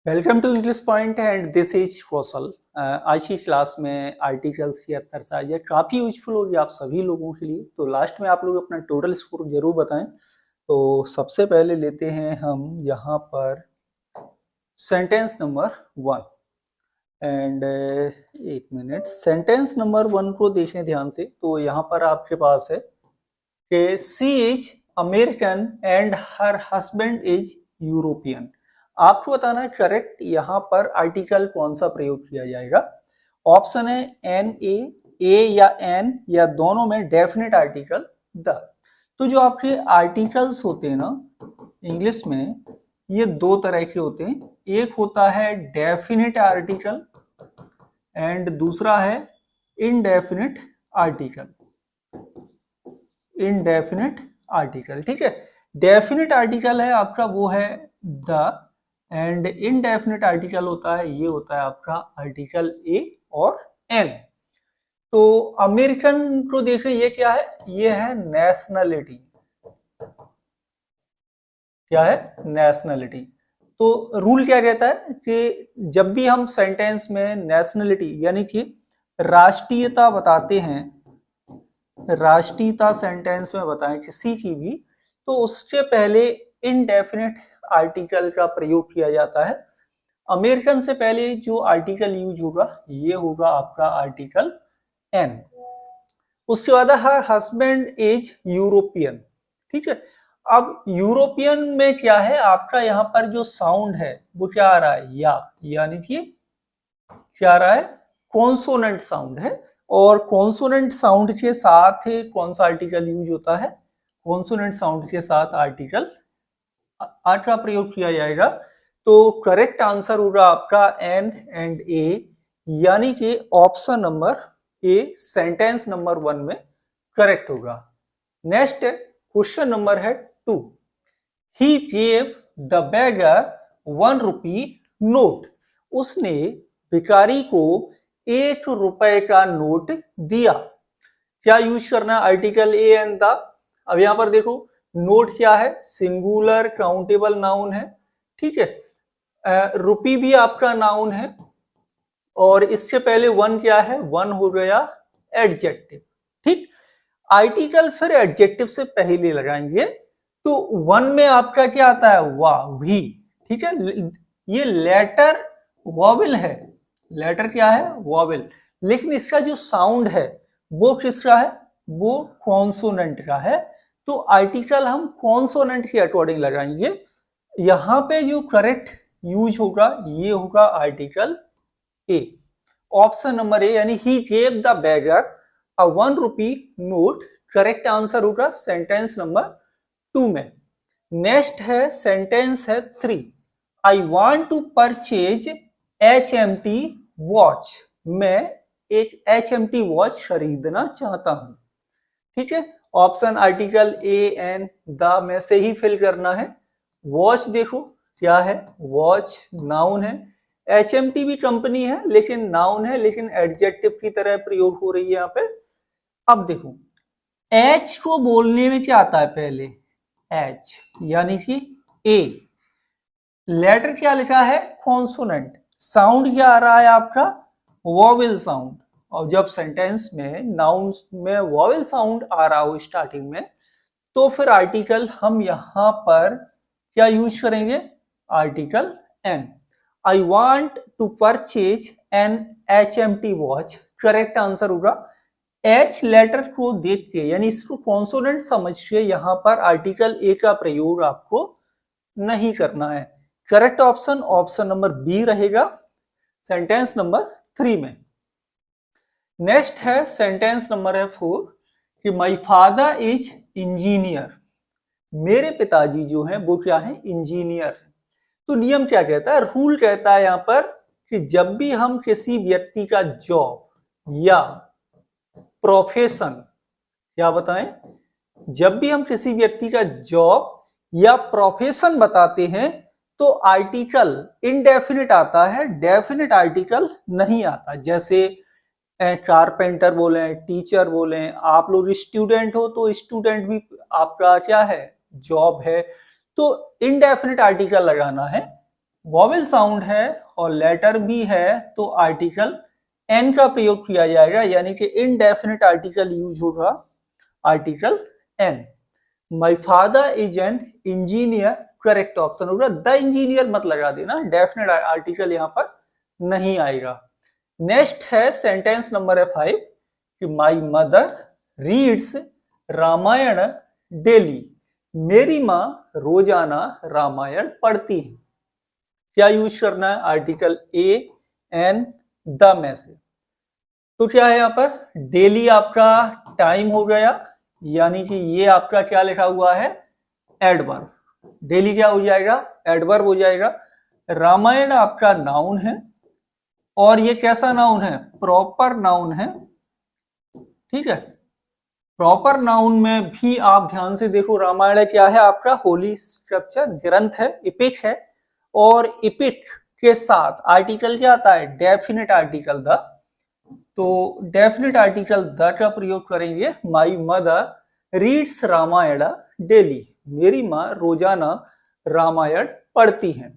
Welcome to English point and this is Kaushal. आज की class में आर्टिकल्स की एक्सरसाइज है, काफ़ी यूजफुल होगी आप सभी लोगों के लिए। तो लास्ट में आप लोग अपना टोटल स्कोर जरूर बताएं। तो सबसे पहले लेते हैं हम यहाँ पर सेंटेंस नंबर 1 एंड एक मिनट, सेंटेंस नंबर 1 को देखें ध्यान से। तो यहाँ पर आपके पास है कि she is American and her husband is European. आपको बताना है करेक्ट यहाँ पर आर्टिकल कौन सा प्रयोग किया जाएगा। ऑप्शन है एन, ए या एन या दोनों में डेफिनेट आर्टिकल द। तो जो आपके आर्टिकल्स होते हैं ना इंग्लिश में, ये दो तरह के होते हैं। एक होता है डेफिनेट आर्टिकल एंड दूसरा है इनडेफिनेट आर्टिकल। इनडेफिनेट आर्टिकल, ठीक है। डेफिनेट आर्टिकल है आपका वो है द, एंड इनडेफिनेट आर्टिकल होता है, ये होता है आपका आर्टिकल ए और एन। तो अमेरिकन को देखें, ये क्या है, ये है नेशनलिटी। क्या है? नेशनलिटी। तो रूल क्या कहता है कि जब भी हम सेंटेंस में नेशनलिटी यानी कि राष्ट्रीयता बताते हैं, राष्ट्रीयता सेंटेंस में बताएं किसी की भी, तो उसके पहले इनडेफिनेट आर्टिकल का प्रयोग किया जाता है। अमेरिकन से पहले जो आर्टिकल यूज होगा ये होगा आपका आर्टिकल एन। उसके बाद है हस्बैंड इज यूरोपियन, ठीक है। अब यूरोपियन में क्या है आपका, यहाँ पर जो साउंड है वो क्या आ रहा है, यानी कि क्या आ रहा है, कॉन्सोनेंट साउंड है। और कॉन्सोनेंट साउंड के साथ कौन सा आर्टिकल यूज होता है, कॉन्सोनेंट साउंड के साथ आर्टिकल आर का प्रयोग किया जाएगा। तो करेक्ट आंसर होगा आपका एन एंड ए, यानी कि option number a sentence number 1 में करेक्ट होगा। नेक्स्ट क्वेश्चन नंबर है 2। ही gave the beggar 1 rupee note. उसने भिखारी को 1 रुपए का नोट दिया। क्या यूज करना, आर्टिकल ए एंड द। अब यहां पर देखो, नोट क्या है, सिंगुलर काउंटेबल नाउन है, ठीक है। रुपी भी आपका नाउन है, और इसके पहले 1 क्या है, 1 हो गया एडजेक्टिव, ठीक। आर्टिकल फिर एडजेक्टिव से पहले लगाएंगे। तो 1 में आपका क्या आता है, वाह, भी, ठीक है। ये लेटर वॉवेल है, लेटर क्या है, वॉवेल, लेकिन इसका जो साउंड है वो किसका है, वो कॉन्सोनेंट का है। तो आर्टिकल हम कॉन्सोनेंट के अकॉर्डिंग लगाएंगे। यहां पे जो करेक्ट यूज होगा ये होगा article A, option number A, यानी he gave the beggar a 1 rupee note. Correct answer होगा सेंटेंस नंबर 2 में। नेक्स्ट है सेंटेंस है 3। I want to purchase HMT watch. मैं एक HMT वॉच खरीदना चाहता हूं, ठीक है। Option article A an the में से ही फिल करना है। वॉच देखो क्या है, वॉच नाउन है। HMT भी कंपनी है लेकिन नाउन है, लेकिन एडजेक्टिव की तरह प्रयोग हो रही है यहाँ पे। अब देखो, एच को बोलने में क्या आता है, पहले एच, यानी कि ए। लेटर क्या लिखा है, कॉन्सोनेंट। साउंड क्या आ रहा है आपका, वॉवेल साउंड। और जब सेंटेंस में नाउन में वॉवेल साउंड आ रहा हो स्टार्टिंग में, तो फिर आर्टिकल हम यहां पर क्या यूज करेंगे, article an. I want to purchase an HMT watch. Correct answer होगा एच लेटर को देख के, यानी इसको कॉन्सोनेंट समझ के यहां पर आर्टिकल ए का प्रयोग आपको नहीं करना है। Correct option option number B रहेगा सेंटेंस नंबर 3 में। नेक्स्ट है सेंटेंस नंबर है 4 कि माई फादर इज इंजीनियर। मेरे पिताजी जो हैं वो क्या है, इंजीनियर। तो नियम क्या कहता है, रूल कहता है यहां पर कि जब भी हम किसी व्यक्ति का जॉब या प्रोफेशन, क्या बताएं, जब भी हम किसी व्यक्ति का जॉब या प्रोफेशन बताते हैं तो आर्टिकल इनडेफिनिट आता है, डेफिनिट आर्टिकल नहीं आता। जैसे कारपेंटर बोले, टीचर बोले, आप लोग स्टूडेंट हो तो स्टूडेंट भी आपका क्या है, जॉब है। तो इनडेफिनिट आर्टिकल लगाना है, वॉवेल साउंड है और लेटर भी है तो आर्टिकल एन का प्रयोग किया जाएगा, यानी कि इनडेफिनिट आर्टिकल यूज होगा article an. My father is an engineer, correct option होगा। द इंजीनियर मत लगा देना, डेफिनेट आर्टिकल यहाँ पर नहीं आएगा। नेक्स्ट है सेंटेंस नंबर है 5 कि my mother reads Ramayana daily, मेरी माँ रोजाना रामायण पढ़ती है। क्या यूज करना है? आर्टिकल ए एन द में से। तो क्या है यहाँ पर डेली आपका टाइम हो गया, यानी कि ये आपका क्या लिखा हुआ है? एडवर्ब। डेली क्या हो जाएगा? एडवर्ब हो जाएगा। रामायण आपका नाउन है और ये कैसा नाउन है? प्रॉपर नाउन है, ठीक है। प्रॉपर नाउन में भी आप ध्यान से देखो, रामायण क्या है? आपका होली स्क्रिप्चर ग्रंथ है, इपिक है, और इपिक के साथ आर्टिकल क्या आता है? Definite article the. तो डेफिनेट आर्टिकल द का प्रयोग करेंगे। My mother reads Ramayana daily, मेरी माँ रोजाना रामायण पढ़ती है।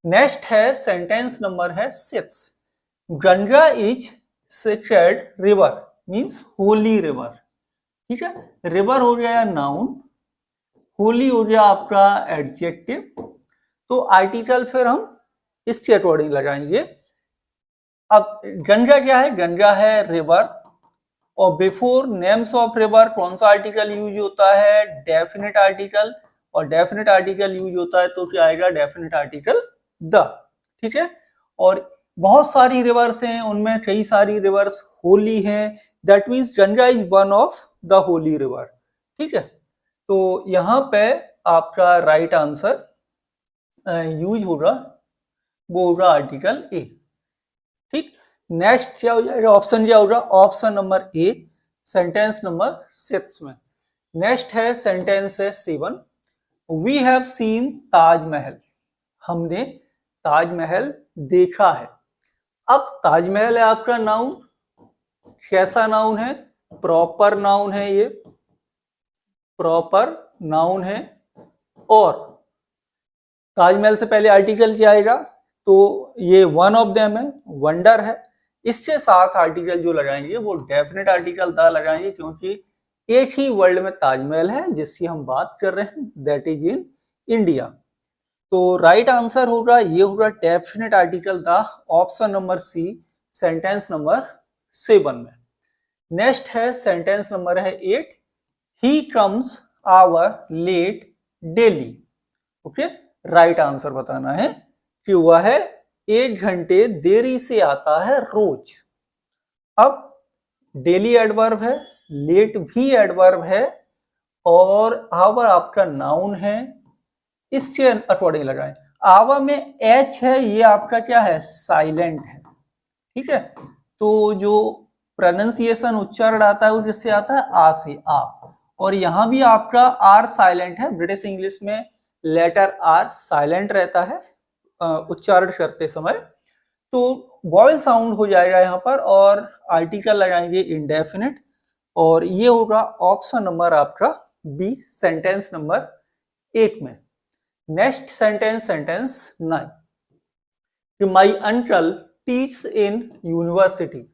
नेक्स्ट है सेंटेंस नंबर है 6, Ganga is sacred river, means Holi river, ठीक है। रिवर हो गया नाउन, होली हो गया आपका एडजेक्टिव। तो आर्टिकल फिर हम इसके अकॉर्डिंग लगाएंगे। अब गंगा क्या है? गंगा है रिवर, और बिफोर नेम्स ऑफ रिवर कौन सा आर्टिकल यूज होता है? डेफिनेट आर्टिकल, और डेफिनेट आर्टिकल यूज होता है तो क्या आएगा? डेफिनेट आर्टिकल द, ठीक है। और बहुत सारी रिवर्स हैं, उनमें कई सारी रिवर्स होली हैं, that means Ganga is one of the Holi river, ठीक है। तो यहां पे आपका राइट आंसर यूज होगा, वो होगा आर्टिकल ए, ठीक। नेक्स्ट क्या हो जाएगा? ऑप्शन क्या होगा? ऑप्शन नंबर ए, सेंटेंस नंबर 6 में। नेक्स्ट है सेंटेंस है 7, वी हैव सीन ताजमहल, हमने ताजमहल देखा है। अब ताजमहल है आपका नाउन, कैसा नाउन है? प्रॉपर नाउन है, ये प्रॉपर नाउन है। और ताजमहल से पहले आर्टिकल क्या आएगा? तो ये वन ऑफ देम है, वंडर है। इसके साथ आर्टिकल जो लगाएंगे वो डेफिनेट आर्टिकल द लगाएंगे, क्योंकि एक ही वर्ल्ड में ताजमहल है जिसकी हम बात कर रहे हैं, दैट इज इन इंडिया। तो राइट आंसर होगा, ये होगा definite article the, option number C, sentence number 7 में। नेक्स्ट है सेंटेंस नंबर है 8, he comes hour late daily, okay. Right answer बताना है कि वह 1 घंटे देरी से आता है रोज। अब डेली एडवर्ब है, लेट भी एडवर्ब है, और आवर आपका नाउन है, इसके अकॉर्डिंग लगाएं। आवर में एच है, ये आपका क्या है? साइलेंट है, ठीक है। तो जो प्रोनाउंसिएशन उच्चारण आता है वो किससे आता है? आ से, आ। और यहां भी आपका आर साइलेंट है, ब्रिटिश इंग्लिश में लेटर आर साइलेंट रहता है उच्चारण करते समय। तो वॉवेल साउंड हो जाएगा यहाँ पर, और आर्टिकल लगाएंगे इंडेफिनिट, और ये होगा ऑप्शन नंबर आपका बी, सेंटेंस नंबर 8 में। Next sentence, sentence 9, my uncle teach in university,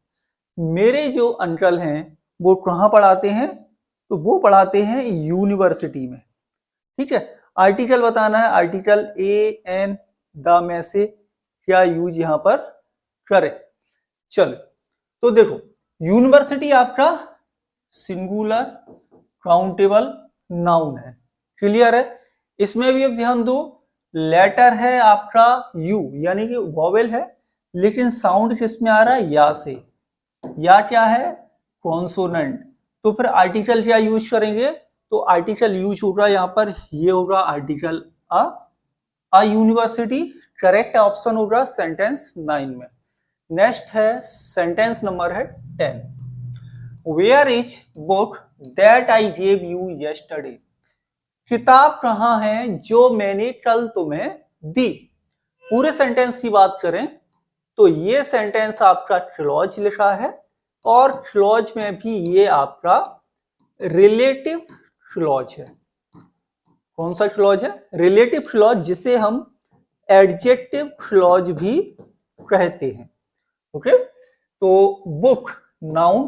मेरे जो अंकल हैं वो कहाँ पढ़ाते हैं? तो वो पढ़ाते हैं यूनिवर्सिटी में, ठीक है। आर्टिकल बताना है, आर्टिकल ए एन द में से क्या यूज यहां पर करें। चलो, तो देखो, यूनिवर्सिटी आपका सिंगुलर काउंटेबल नाउन है, क्लियर है। इसमें भी अब ध्यान दो, लेटर है आपका यू, यानी कि वॉवेल है, लेकिन साउंड किस में आ रहा है? या से। या क्या है? कॉन्सोनेंट। तो फिर आर्टिकल क्या यूज करेंगे? तो आर्टिकल यूज होगा यहाँ पर, ये होगा article a university, correct option होगा सेंटेंस 9 में। नेक्स्ट है सेंटेंस नंबर है 10, where is book that I gave you yesterday, किताब कहाँ है जो मैंने कल तुम्हें दी। पूरे सेंटेंस की बात करें तो ये सेंटेंस आपका क्लॉज लिखा है, और क्लॉज में भी ये आपका रिलेटिव क्लॉज है। कौन सा क्लॉज है? रिलेटिव क्लॉज, जिसे हम एडजेक्टिव क्लॉज भी कहते हैं। ओके, तो बुक नाउन,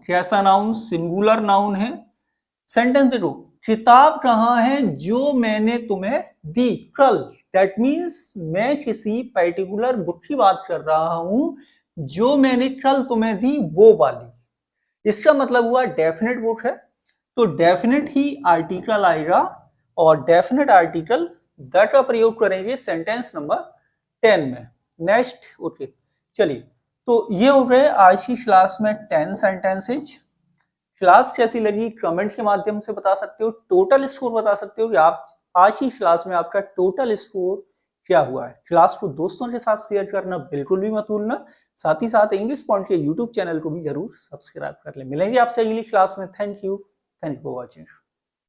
कैसा नाउन, सिंगुलर नाउन है। सेंटेंस देखो, किताब कहाँ है जो मैंने तुम्हें दी कल, दैट मीन्स मैं किसी पर्टिकुलर बुक की बात कर रहा हूं जो मैंने कल तुम्हें दी वो वाली। इसका मतलब हुआ डेफिनेट बुक है, तो डेफिनेट ही आर्टिकल आएगा और डेफिनेट आर्टिकल दैट का प्रयोग करेंगे सेंटेंस नंबर 10 में। नेक्स्ट, ओके चलिए, तो ये हो गए आज की क्लास में 10 सेंटेंसेज। क्लास कैसी लगी कमेंट के माध्यम से बता सकते हो, टोटल स्कोर बता सकते हो कि आप आज की क्लास में आपका टोटल स्कोर क्या हुआ है। क्लास को दोस्तों के साथ शेयर करना बिल्कुल भी मत भूलना, साथ ही साथ इंग्लिश पॉइंट के यूट्यूब चैनल को भी जरूर सब्सक्राइब कर ले। मिलेंगे आपसे अगली क्लास में। Thank you for watching.